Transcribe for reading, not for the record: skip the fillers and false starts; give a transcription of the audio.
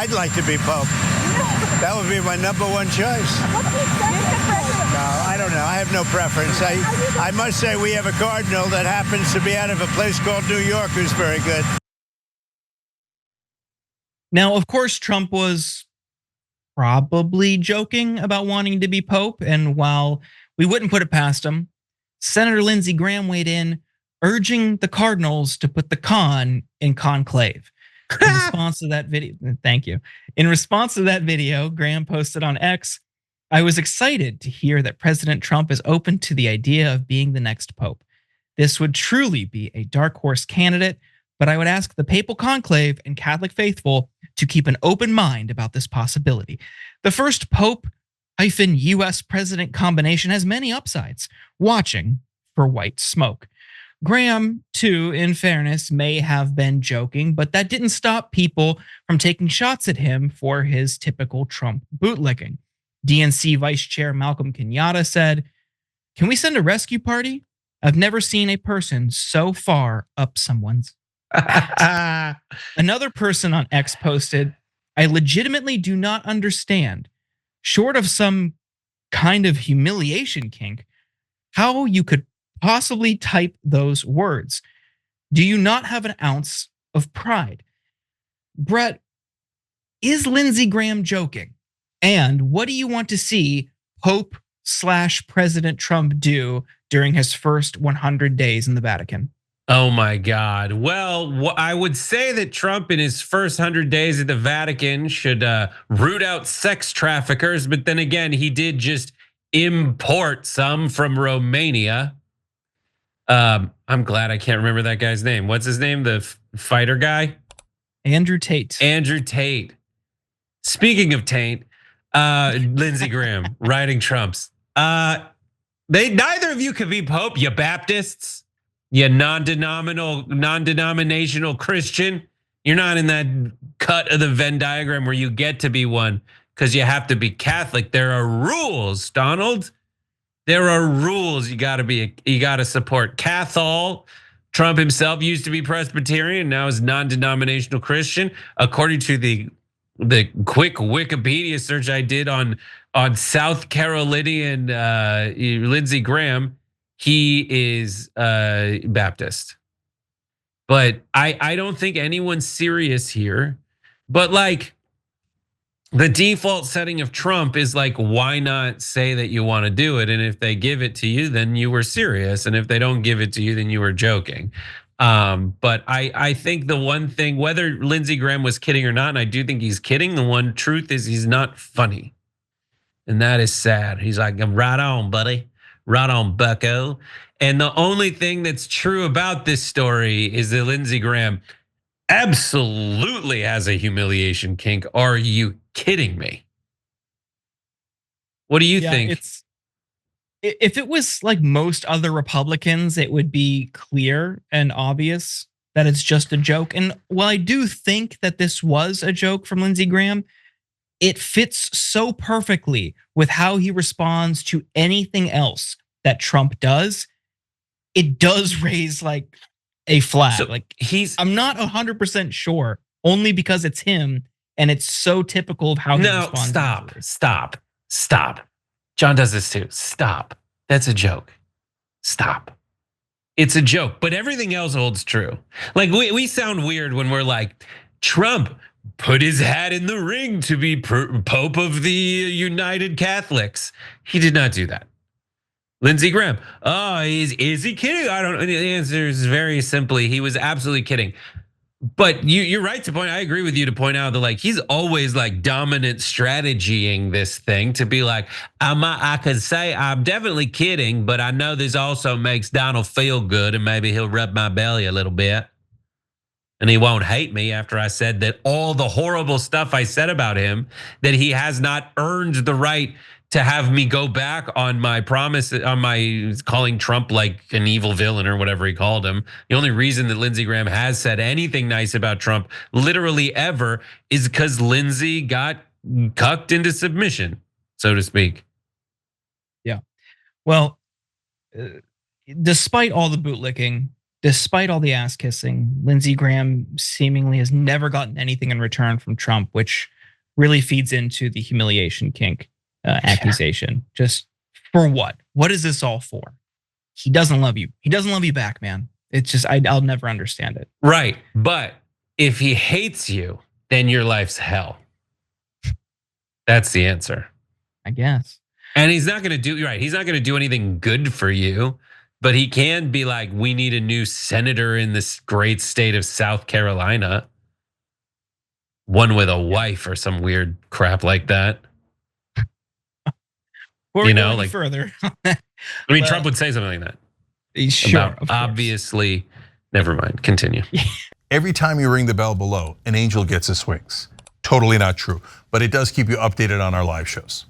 I'd like to be Pope. That would be my number one choice. No, I don't know. I have no preference. I must say we have a cardinal that happens to be out of a place called New York who's very good. Now, of course, Trump was probably joking about wanting to be Pope. And while we wouldn't put it past him, Senator Lindsey Graham weighed in, urging the Cardinals to put the con in conclave. In response to that video, thank you. In response to that video, Graham posted on X, I was excited to hear that President Trump is open to the idea of being the next Pope. This would truly be a dark horse candidate, but I would ask the papal conclave and Catholic faithful to keep an open mind about this possibility. The first Pope-U.S. president combination has many upsides, watching for white smoke. Graham, too, in fairness, may have been joking, but that didn't stop people from taking shots at him for his typical Trump bootlicking. DNC Vice Chair Malcolm Kenyatta said, "Can we send a rescue party? I've never seen a person so far up someone's ass." Another person on X posted, I legitimately do not understand, short of some kind of humiliation kink, how you could possibly type those words. Do you not have an ounce of pride? Brett, is Lindsey Graham joking? And what do you want to see Pope/President Trump do during his first 100 days in the Vatican? Oh my God. Well, I would say that Trump in his first 100 days at the Vatican should root out sex traffickers. But then again, he did just import some from Romania. I'm glad I can't remember that guy's name. What's his name? The fighter guy? Andrew Tate. Andrew Tate. Speaking of Tate, Lindsey Graham riding Trump's. Neither of you could be Pope, you Baptists, you non-denominational Christian. You're not in that cut of the Venn diagram where you get to be one because you have to be Catholic. There are rules, Donald. There are rules you gotta support. Cathol, Trump himself used to be Presbyterian, now is non-denominational Christian. According to the quick Wikipedia search I did on South Carolinian Lindsey Graham, he is Baptist. But I don't think anyone's serious here. But like, the default setting of Trump is like, why not say that you want to do it? And if they give it to you, then you were serious. And if they don't give it to you, then you were joking. But I think the one thing, whether Lindsey Graham was kidding or not, and I do think he's kidding, the one truth is he's not funny. And that is sad. He's like, right on, buddy. Right on, bucko. And the only thing that's true about this story is that Lindsey Graham absolutely has a humiliation kink. Are you kidding me? What do you think? If it was like most other Republicans, it would be clear and obvious that it's just a joke. And while I do think that this was a joke from Lindsey Graham, it fits so perfectly with how he responds to anything else that Trump does. It does raise like a flag. So like I'm not 100% sure, only because it's him and it's so typical of how he responds. Stop. John does this too. Stop. That's a joke. Stop. It's a joke, but everything else holds true. Like we sound weird when we're like, Trump put his hat in the ring to be Pope of the United Catholics. He did not do that. Lindsey Graham, is he kidding? I don't know. The answer is very simply, he was absolutely kidding. But you're right to point. I agree with you to point out that like he's always like dominant strategying this thing to be like, I could say I'm definitely kidding, but I know this also makes Donald feel good, and maybe he'll rub my belly a little bit, and he won't hate me after I said that all the horrible stuff I said about him, that he has not earned the right to have me go back on my promise, on my calling Trump like an evil villain or whatever he called him. The only reason that Lindsey Graham has said anything nice about Trump literally ever is because Lindsey got cucked into submission, so to speak. Yeah. Well, despite all the bootlicking, despite all the ass kissing, Lindsey Graham seemingly has never gotten anything in return from Trump, which really feeds into the humiliation kink accusation. Just for what? What is this all for? He doesn't love you. He doesn't love you back, man. It's just, I'll never understand it. Right. But if he hates you, then your life's hell. That's the answer. I guess. And he's not going to do, right, he's not going to do anything good for you, but he can be like, we need a new senator in this great state of South Carolina. One with a wife or some weird crap like that. Before we go any further. I mean, Trump would say something like that. Sure. Obviously, never mind, continue. Every time you ring the bell below, an angel gets his wings. Totally not true, but it does keep you updated on our live shows.